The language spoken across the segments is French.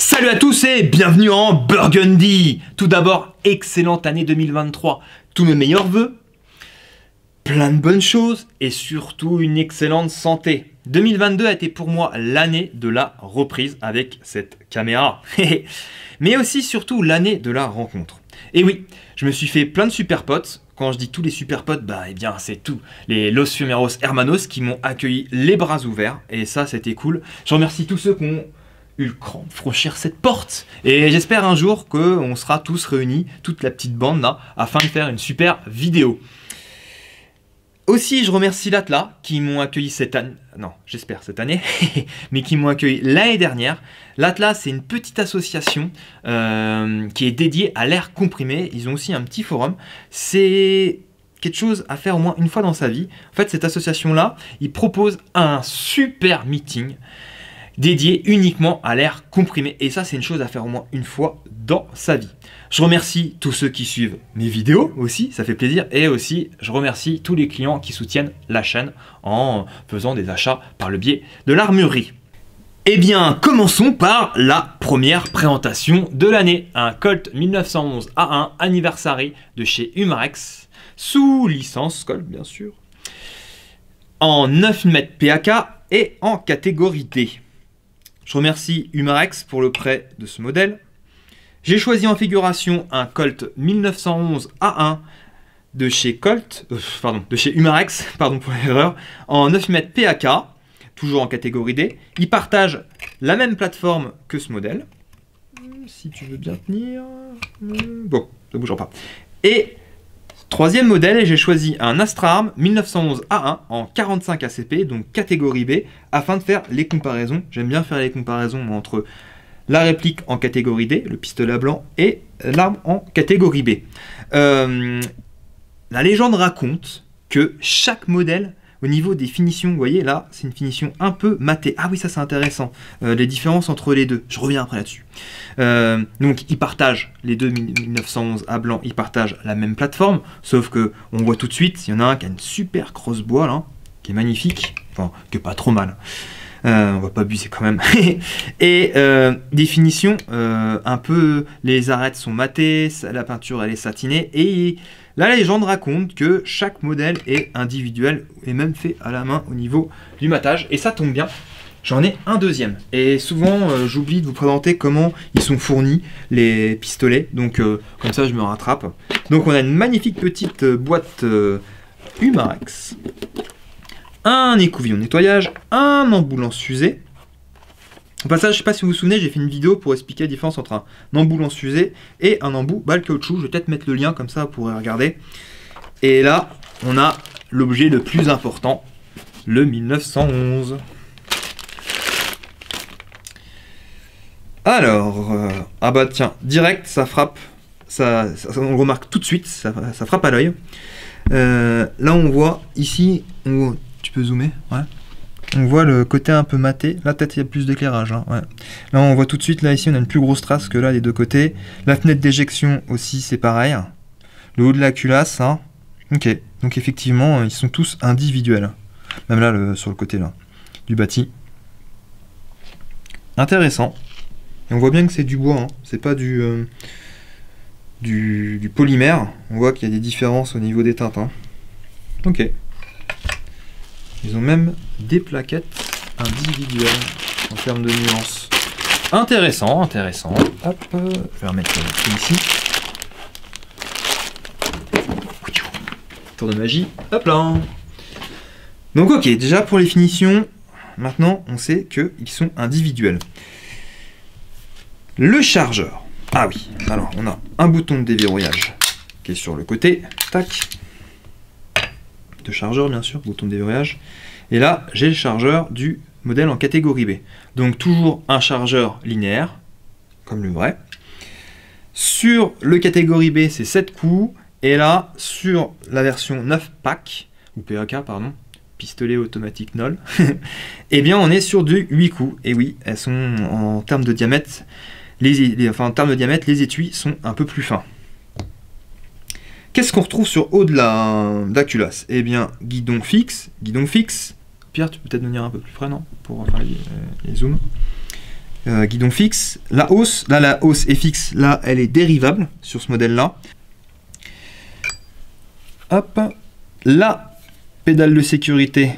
Salut à tous et bienvenue en Burgundy. Tout d'abord, excellente année 2023. Tous mes meilleurs vœux, plein de bonnes choses et surtout une excellente santé. 2022 a été pour moi l'année de la reprise avec cette caméra. Mais aussi surtout l'année de la rencontre. Et oui, je me suis fait plein de super potes. Quand je dis tous les super potes, eh bien c'est tous les Los Fumeros Hermanos qui m'ont accueilli les bras ouverts. Et ça, c'était cool. Je remercie tous ceux qui ont eu le cran de franchir cette porte. Et j'espère un jour qu'on sera tous réunis, toute la petite bande là, afin de faire une super vidéo. Aussi, je remercie l'Atlas qui m'ont accueilli cette année, non, j'espère cette année, mais qui m'ont accueilli l'année dernière. L'Atlas, c'est une petite association qui est dédiée à l'air comprimé. Ils ont aussi un petit forum. C'est quelque chose à faire au moins une fois dans sa vie. En fait, cette association-là, ils proposent un super meeting dédié uniquement à l'air comprimé. Et ça, c'est une chose à faire au moins une fois dans sa vie. Je remercie tous ceux qui suivent mes vidéos aussi, ça fait plaisir. Et aussi, je remercie tous les clients qui soutiennent la chaîne en faisant des achats par le biais de l'armurerie. Eh bien, commençons par la première présentation de l'année. Un Colt 1911 A1 Anniversary de chez Umarex, sous licence Colt bien sûr, en 9 mm PAK et en catégorie D. Je remercie Umarex pour le prêt de ce modèle. J'ai choisi en figuration un Colt 1911 A1 de chez Umarex, pardon pour l'erreur, en 9 mm PAK, toujours en catégorie D. Il partage la même plateforme que ce modèle. Si tu veux bien tenir. Bon, ça ne bougera pas. Et troisième modèle, j'ai choisi un Astra-Arm 1911 A1 en 45 ACP, donc catégorie B, afin de faire les comparaisons. J'aime bien faire les comparaisons entre la réplique en catégorie D, le pistolet à blanc, et l'arme en catégorie B. La légende raconte que chaque modèle, au niveau des finitions, vous voyez là, c'est une finition un peu matée. Ah oui, ça c'est intéressant, les différences entre les deux. Je reviens après là-dessus. Donc ils partagent, les deux 1911 à blanc, ils partagent la même plateforme, sauf que on voit tout de suite, il y en a un qui a une super crosse-bois là, qui est magnifique, enfin, qui est pas trop mal. On va pas abuser quand même. Et des finitions un peu, les arêtes sont matées, la peinture elle est satinée, et la légende raconte que chaque modèle est individuel et même fait à la main au niveau du matage, et ça tombe bien. J'en ai un deuxième. Et souvent, j'oublie de vous présenter comment ils sont fournis, les pistolets. Donc, comme ça, je me rattrape. Donc, on a une magnifique petite boîte Umarex. Un écouvillon de nettoyage, un embout lance-fusée. Au passage, je ne sais pas si vous vous souvenez, j'ai fait une vidéo pour expliquer la différence entre un embout lance-fusée et un embout balle caoutchouc. Je vais peut-être mettre le lien, comme ça vous pourrez regarder. Et là, on a l'objet le plus important, le 1911. Alors, ah bah tiens, direct, ça frappe, ça on le remarque tout de suite, ça frappe à l'œil. Là, on voit ici, tu peux zoomer, ouais. On voit le côté un peu maté. Là, peut-être il y a plus d'éclairage. Hein, ouais. Là, on voit tout de suite, là, ici, on a une plus grosse trace que là, des deux côtés. La fenêtre d'éjection aussi, c'est pareil. Le haut de la culasse, hein. Ok. Donc, effectivement, ils sont tous individuels. Même là, sur le côté là, du bâti. Intéressant. Et on voit bien que c'est du bois. Hein. C'est pas du polymère. On voit qu'il y a des différences au niveau des teintes. Hein. Ok. Ils ont même des plaquettes individuelles en termes de nuances. Intéressant, intéressant. Hop, je vais remettre ici. Tour de magie. Hop là. Donc ok, déjà pour les finitions, maintenant on sait qu'ils sont individuels. Le chargeur. Ah oui, alors on a un bouton de déverrouillage qui est sur le côté. Tac. De chargeur bien sûr, bouton de déverrouillage. Et là, j'ai le chargeur du modèle en catégorie B. Donc toujours un chargeur linéaire, comme le vrai. Sur le catégorie B, c'est 7 coups. Et là, sur la version 9 pack, ou PAK, pardon, pistolet automatique NOL, eh bien on est sur du 8 coups. Et oui, elles sont en termes de diamètre, les étuis sont un peu plus fins. Qu'est-ce qu'on retrouve sur haut de la culasse? Eh bien, guidon fixe. Pierre, tu peux peut-être venir un peu plus près, non? Pour faire les zooms. guidon fixe. La hausse, là la hausse est fixe, là elle est dérivable sur ce modèle-là. Hop, la pédale de sécurité,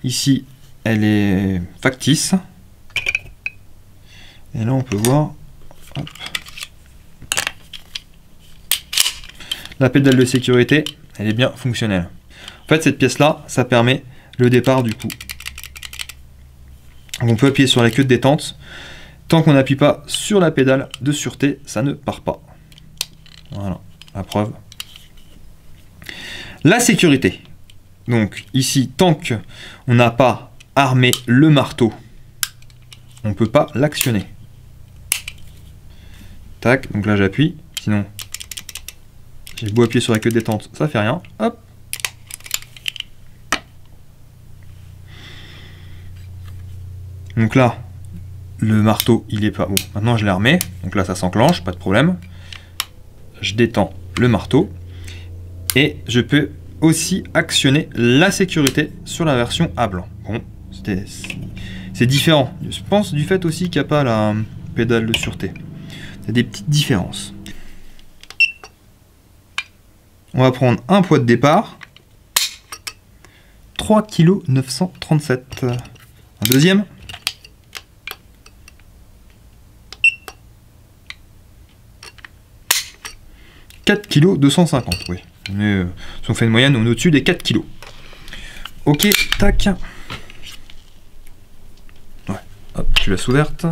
ici, elle est factice. Et là on peut voir, hop. La pédale de sécurité, elle est bien fonctionnelle. En fait, cette pièce-là, ça permet le départ du coup. On peut appuyer sur la queue de détente. Tant qu'on n'appuie pas sur la pédale de sûreté, ça ne part pas. Voilà, la preuve. La sécurité. Donc ici, tant qu'on n'a pas armé le marteau, on ne peut pas l'actionner. Tac, donc là j'appuie, sinon j'ai beau appuyer sur la queue de détente, ça fait rien. Hop. Donc là, le marteau, il est pas bon. Maintenant, je l'ai armé. Donc là, ça s'enclenche, pas de problème. Je détends le marteau. Et je peux aussi actionner la sécurité sur la version à blanc. Bon, c'est différent. Je pense du fait aussi qu'il n'y a pas la pédale de sûreté. Il y a des petites différences. On va prendre un poids de départ. 3,937 kg. Un deuxième. 4,250 kg, oui. Mais si on fait une moyenne, on est au-dessus des 4 kg. Ok, tac. Ouais, hop, tu laisses ouverte.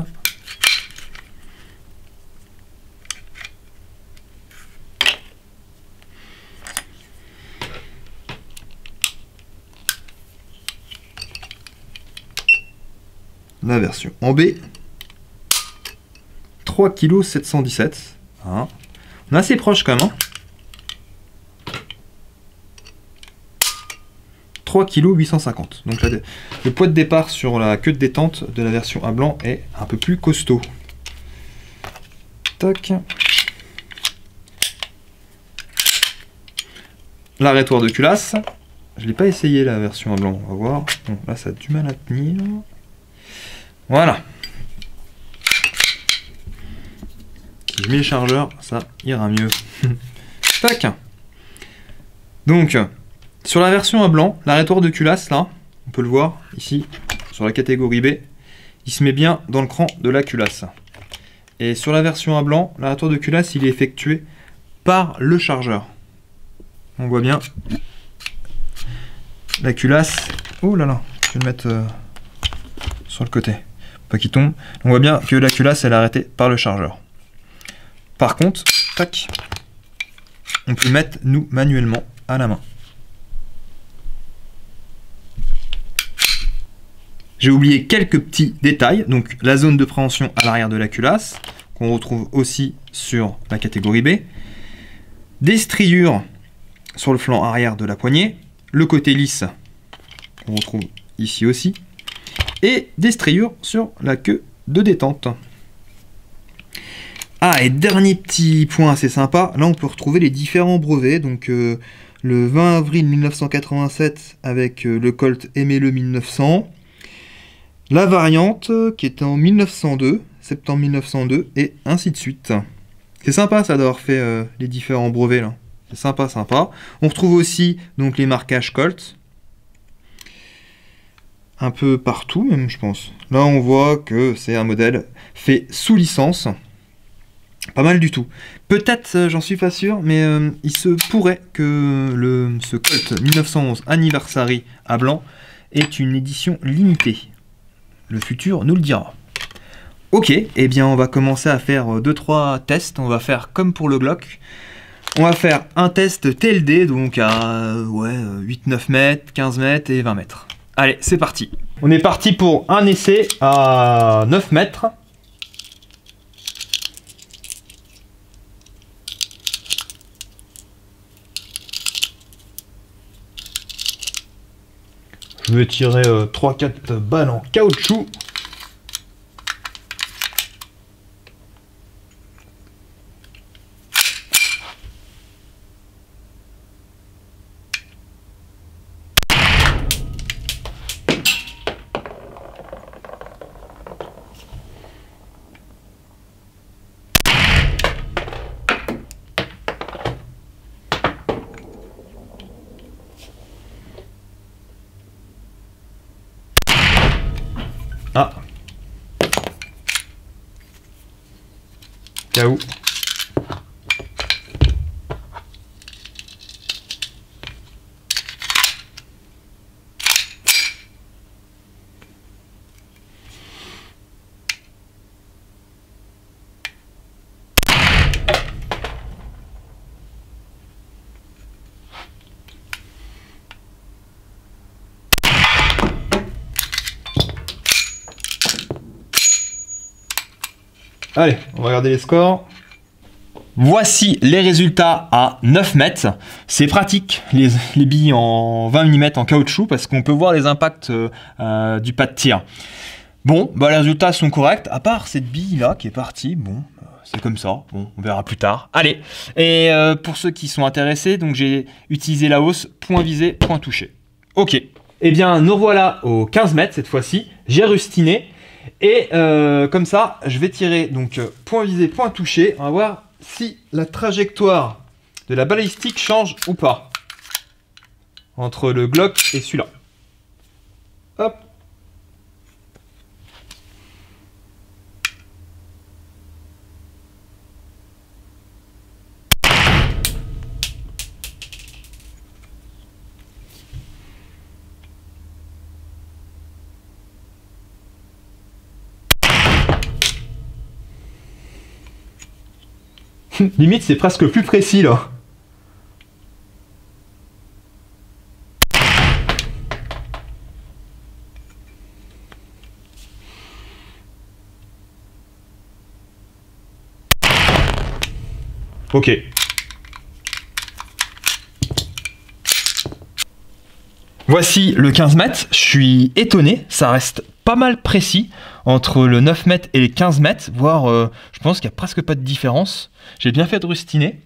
La version en B. 3,717 kg. Hein. On est assez proche quand même. 3,850 kg. Donc là, le poids de départ sur la queue de détente de la version à blanc est un peu plus costaud. Tac. L'arrêtoir de culasse. Je ne l'ai pas essayé la version à blanc. On va voir. Bon, là, ça a du mal à tenir. Voilà. Si je mets le chargeur, ça ira mieux. Tac. Donc, sur la version à blanc, l'arrêtoir de culasse, là, on peut le voir ici, sur la catégorie B, il se met bien dans le cran de la culasse. Et sur la version à blanc, l'arrêtoir de culasse, il est effectué par le chargeur. On voit bien la culasse. Oh là là, je vais le mettre sur le côté, pas qu'il tombe. On voit bien que la culasse, elle est arrêtée par le chargeur. Par contre, tac, on peut le mettre, nous, manuellement, à la main. J'ai oublié quelques petits détails. Donc, la zone de préhension à l'arrière de la culasse, qu'on retrouve aussi sur la catégorie B. Des striures sur le flanc arrière de la poignée. Le côté lisse, qu'on retrouve ici aussi. Et des striures sur la queue de détente. Ah, et dernier petit point assez sympa, là on peut retrouver les différents brevets. Donc le 20 avril 1987 avec le Colt Aimez-le 1900. La variante qui était en 1902, septembre 1902, et ainsi de suite. C'est sympa ça d'avoir fait les différents brevets là. C'est sympa, sympa. On retrouve aussi donc les marquages Colt. Un peu partout même je pense. Là on voit que c'est un modèle fait sous licence. Pas mal du tout. Peut-être, j'en suis pas sûr, mais il se pourrait que ce Colt 1911 Anniversary à blanc est une édition limitée. Le futur nous le dira. Ok, eh bien on va commencer à faire 2-3 tests. On va faire comme pour le Glock. On va faire un test TLD, donc à 8-9 mètres, 15 mètres et 20 mètres. Allez, c'est parti. On est parti pour un essai à 9 mètres. Je vais tirer 3-4 balles en caoutchouc. Cas où. Allez, on va regarder les scores. Voici les résultats à 9 mètres. C'est pratique, les billes en 20 mm en caoutchouc, parce qu'on peut voir les impacts du pas de tir. Bon, bah les résultats sont corrects, à part cette bille là qui est partie. Bon, c'est comme ça, bon, on verra plus tard. Allez, et pour ceux qui sont intéressés, donc j'ai utilisé la hausse, point visé, point touché. Ok, eh bien nous revoilà aux 15 mètres cette fois-ci. J'ai rustiné. Et comme ça, je vais tirer donc point visé, point touché. On va voir si la trajectoire de la balistique change ou pas entre le Glock et celui-là. Hop. Limite, c'est presque plus précis là. Ok. Voici le 15 mètres. Je suis étonné, ça reste pas mal précis entre le 9 mètres et les 15 mètres, voire je pense qu'il n'y a presque pas de différence. J'ai bien fait de rustiner.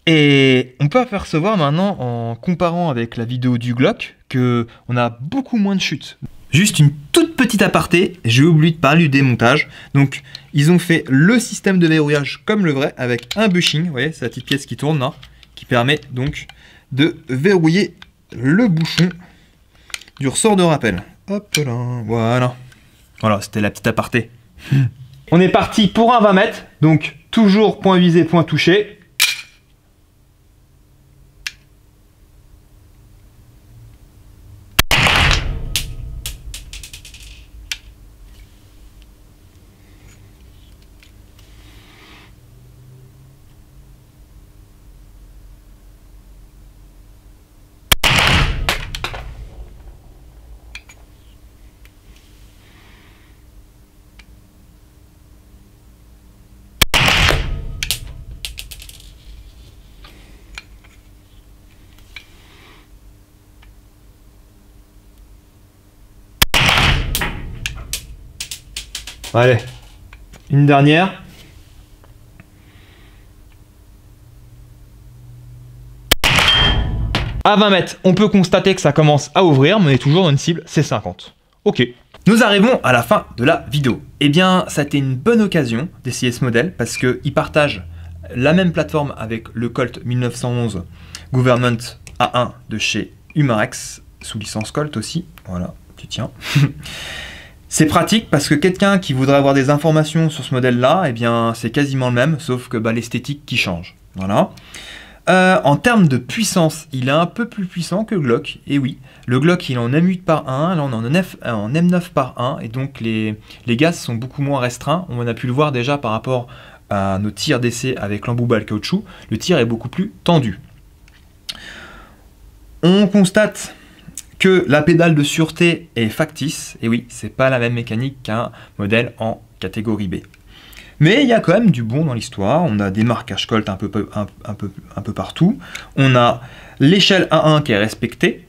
Et on peut apercevoir maintenant, en comparant avec la vidéo du Glock, qu'on a beaucoup moins de chutes. Juste une toute petite aparté, j'ai oublié de parler du démontage. Donc ils ont fait le système de verrouillage comme le vrai, avec un bushing, vous voyez, c'est la petite pièce qui tourne là, qui permet donc de verrouiller le bouchon du ressort de rappel. Hop là, voilà. Voilà, c'était la petite aparté. On est parti pour un 20 mètres, donc toujours point visé, point touché. Allez, une dernière. À 20 mètres, on peut constater que ça commence à ouvrir, mais on est toujours dans une cible C50. Ok. Nous arrivons à la fin de la vidéo. Eh bien, ça a été une bonne occasion d'essayer ce modèle parce qu'il partage la même plateforme avec le Colt 1911 Government A1 de chez Umarex, sous licence Colt aussi. Voilà, tu tiens. C'est pratique parce que quelqu'un qui voudrait avoir des informations sur ce modèle-là, eh bien, c'est quasiment le même, sauf que l'esthétique qui change. Voilà. En termes de puissance, il est un peu plus puissant que le Glock. Et oui, le Glock, il est en M8 par 1, là on est en M9 par 1, et donc les gaz sont beaucoup moins restreints. On a pu le voir déjà par rapport à nos tirs d'essai avec l'embout-balle caoutchouc. Le tir est beaucoup plus tendu. On constate que la pédale de sûreté est factice, et oui, c'est pas la même mécanique qu'un modèle en catégorie B. Mais il y a quand même du bon dans l'histoire, on a des marquages Colt un peu partout, on a l'échelle A1 qui est respectée.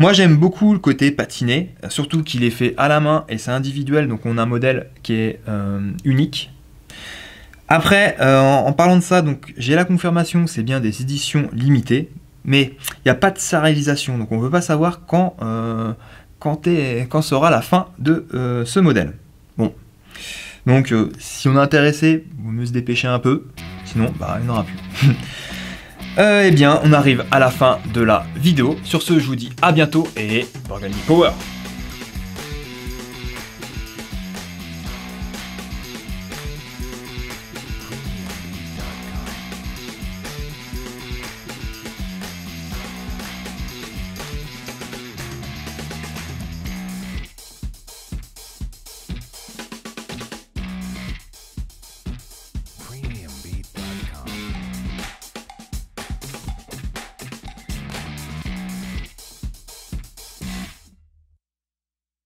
Moi j'aime beaucoup le côté patiné, surtout qu'il est fait à la main et c'est individuel, donc on a un modèle qui est unique. Après, en parlant de ça, donc j'ai la confirmation, c'est bien des éditions limitées, mais il n'y a pas de sérialisation, donc on ne peut pas savoir quand sera la fin de ce modèle. Bon, donc si on est intéressé, il vaut mieux se dépêcher un peu, sinon il n'y en aura plus. Eh bien, on arrive à la fin de la vidéo. Sur ce, je vous dis à bientôt et Burgundy Power!